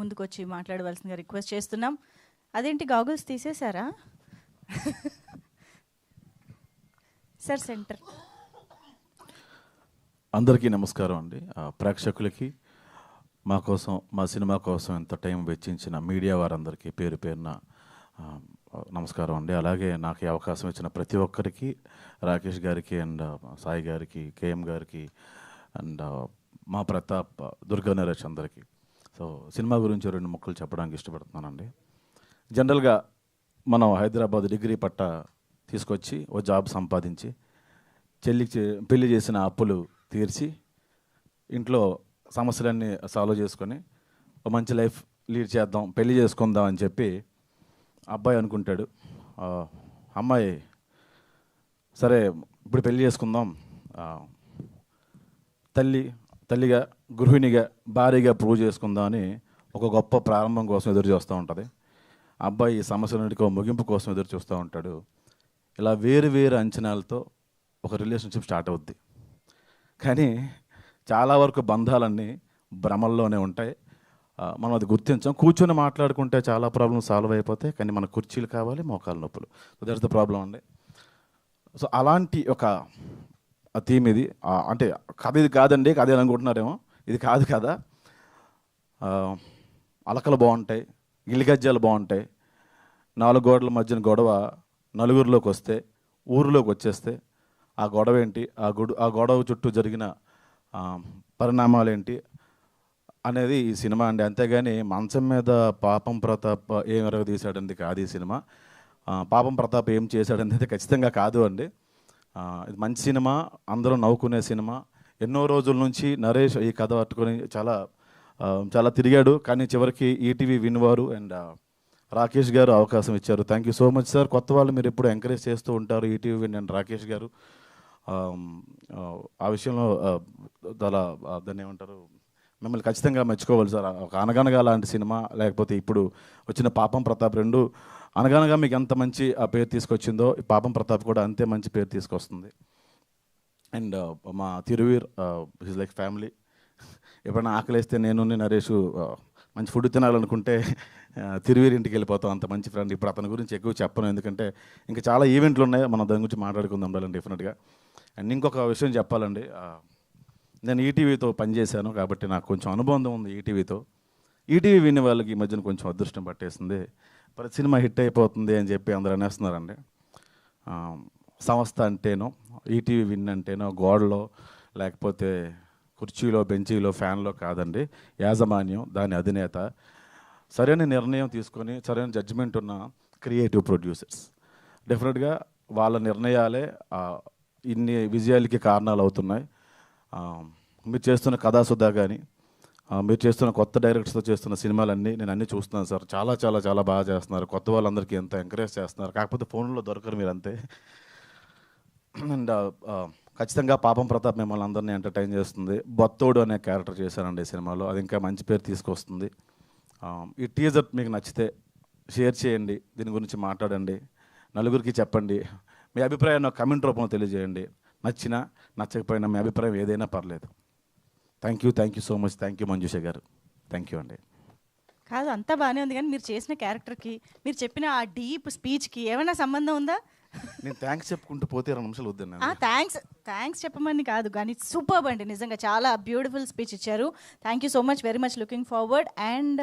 ముందుకొచ్చి మాట్లాడవలసిందిగా రిక్వెస్ట్ చేస్తున్నాం. అదేంటి గాగుల్స్ తీసేశారా? Sir centre. అందరికీ నమస్కారం అండి. ప్రేక్షకులకి మా కోసం, మా సినిమా కోసం ఎంత టైం వెచ్చించిన మీడియా వారందరికీ పేరు పేరున నమస్కారం అండి. అలాగే నాకు ఈ అవకాశం ఇచ్చిన ప్రతి ఒక్కరికి, రాకేష్ గారికి అండ్ సాయి గారికి, కేఎం గారికి అండ్ మా ప్రతాప్, దుర్గా నరేష్ అందరికీ. సో సినిమా గురించి 2 ముక్కలు చెప్పడానికి ఇష్టపడుతున్నానండి. జనరల్గా మనం హైదరాబాద్ డిగ్రీ పట్టా తీసుకొచ్చి ఓ జాబ్ సంపాదించి చెల్లికి పెళ్లి చేసిన అప్పులు తీర్చి ఇంట్లో సమస్యలన్నీ సాల్వ్ చేసుకొని ఒక మంచి లైఫ్ లీడ్ చేద్దాం, పెళ్లి చేసుకుందాం అని చెప్పి అబ్బాయి అనుకుంటాడు. అమ్మాయి సరే ఇప్పుడు పెళ్లి చేసుకుందాం, తల్లిగా, గృహిణిగా, భార్యగా ప్రూవ్ చేసుకుందాం అని ఒక గొప్ప ప్రారంభం కోసం ఎదురు చూస్తూ ఉంటుంది. అబ్బాయి ఈ సమస్యలన్నిటికీ ముగింపు కోసం ఎదురు చూస్తూ ఉంటాడు. ఇలా వేరు అంచనాలతో ఒక రిలేషన్షిప్ స్టార్ట్ అవుద్ది. కానీ చాలా వరకు బంధాలన్నీ భ్రమల్లోనే ఉంటాయి. మనం అది గుర్తించాం. కూర్చొని మాట్లాడుకుంటే చాలా ప్రాబ్లమ్స్ సాల్వ్ అయిపోతాయి. కానీ మన కుర్చీలు కావాలి, మోకాలు నొప్పులు. సో దట్స్ ద ప్రాబ్లం అండి. సో అలాంటి ఒక థీమ్ ఇది. అంటే కథ ఇది కాదండి, కథ అనుకుంటున్నారేమో, ఇది కాదు కదా. అలకలు బాగుంటాయి, గిలిగజ్జాలు బాగుంటాయి. 4 గోడల మధ్యన గొడవ నలుగురిలోకి వస్తే, ఊరిలోకి వచ్చేస్తే ఆ గొడవ ఏంటి, ఆ గొడవ చుట్టూ జరిగిన పరిణామాలు ఏంటి అనేది ఈ సినిమా అండి. అంతేగాని మంచం మీద పాపం ప్రతాప్ ఏం ఎరగదీశాడండి కాదు ఈ సినిమా. పాపం ప్రతాప్ ఏం చేశాడనేది ఖచ్చితంగా కాదు అండి. ఇది మంచి సినిమా, అందరూ నవ్వుకునే సినిమా. ఎన్నో రోజుల నుంచి నరేష్ ఈ కథ పట్టుకొని చాలా తిరిగాడు. కానీ చివరికి ఈటీవీ విన్వారు అండ్ రాకేష్ గారు అవకాశం ఇచ్చారు. Thank you so much sir. కొత్త వాళ్ళు మీరు ఎప్పుడు ఎంకరేజ్ చేస్తూ ఉంటారు, ఈటీవీ విన్ అండ్ రాకేష్ గారు. ఆ విషయంలో దాన్ని ఏమంటారు, మిమ్మల్ని ఖచ్చితంగా మెచ్చుకోవాలి సార్. ఒక అనగనగా లాంటి సినిమా, లేకపోతే ఇప్పుడు వచ్చిన పాపం ప్రతాప్, 2 అనగనగా మీకు ఎంత మంచి ఆ పేరు తీసుకొచ్చిందో పాపం ప్రతాప్ కూడా అంతే మంచి పేరు తీసుకొస్తుంది. అండ్ మా తిరువీర్ ఈజ్ లైక్ ఫ్యామిలీ. ఎప్పుడైనా ఆకలిస్తే నేను నరేష్ మంచి ఫుడ్ తినాలనుకుంటే తిరువీర్ ఇంటికి వెళ్ళిపోతాం, అంత మంచి ఫ్రెండ్. ఇప్పుడు అతని గురించి ఎక్కువ చెప్పను, ఎందుకంటే ఇంకా చాలా ఈవెంట్లు ఉన్నాయి, మనం దాని గురించి మాట్లాడుకుందాం ఉండాలండి డెఫినెట్గా. అండ్ ఇంకొక విషయం చెప్పాలండి, నేను ఈటీవీతో పనిచేశాను కాబట్టి నాకు కొంచెం అనుబంధం ఉంది ఈటీవీతో. ఈటీవీ వినే వాళ్ళకి ఈ మధ్యన కొంచెం అదృష్టం పట్టేసింది. ప్రతి సినిమా హిట్ అయిపోతుంది అని చెప్పి అందరూ అనేస్తున్నారండి. సంస్థ అంటేనో, ఈటీవీ విన్ అంటేనో గోడలో, లేకపోతే కుర్చీలో, బెంచీలో, ఫ్యాన్లో కాదండి. యాజమాన్యం, దాని అధినేత, సరైన నిర్ణయం తీసుకొని సరైన జడ్జిమెంట్ ఉన్న క్రియేటివ్ ప్రొడ్యూసర్స్. డెఫినెట్గా వాళ్ళ నిర్ణయాలే ఇన్ని విజయాలకి కారణాలు అవుతున్నాయి. మీరు చేస్తున్న కథాసుధా కానీ, మీరు చేస్తున్న కొత్త డైరెక్టర్స్తో చేస్తున్న సినిమాలన్నీ నేను అన్నీ చూస్తున్నాను సార్. చాలా బాగా చేస్తున్నారు. కొత్త వాళ్ళందరికీ ఎంత ఎంకరేజ్ చేస్తున్నారు. కాకపోతే ఫోన్లో దొరకరు మీరు అంతే. అండ్ ఖచ్చితంగా పాపం ప్రతాప్ మిమ్మల్ని అందరినీ ఎంటర్టైన్ చేస్తుంది. బొత్తోడు అనే క్యారెక్టర్ చేశానండి ఈ సినిమాలో, అది ఇంకా మంచి పేరు తీసుకొస్తుంది. ఈ టీజర్ మీకు నచ్చితే షేర్ చేయండి, దీని గురించి మాట్లాడండి, నలుగురికి చెప్పండి. మీ అభిప్రాయాన్ని కమెంట్ రూపంలో తెలియజేయండి. నచ్చినా నచ్చకపోయినా మీ అభిప్రాయం ఏదైనా పర్లేదు. Thank you so much. Thank you Manjusha గారు. థ్యాంక్ యూ అండి. కాదు, అంతా బాగానే ఉంది, కానీ మీరు చేసిన క్యారెక్టర్కి, మీరు చెప్పిన ఆ డీప్ స్పీచ్కి ఏమైనా సంబంధం ఉందా? నేను థ్యాంక్స్ చెప్పుకుంటూ పోతే 2 నిమిషాలు వద్దండి. థ్యాంక్స్ చెప్పమని కాదు, కానీ సూపర్బ్ అండి, నిజంగా చాలా బ్యూటిఫుల్ స్పీచ్ ఇచ్చారు. Thank you so much, very much looking forward. And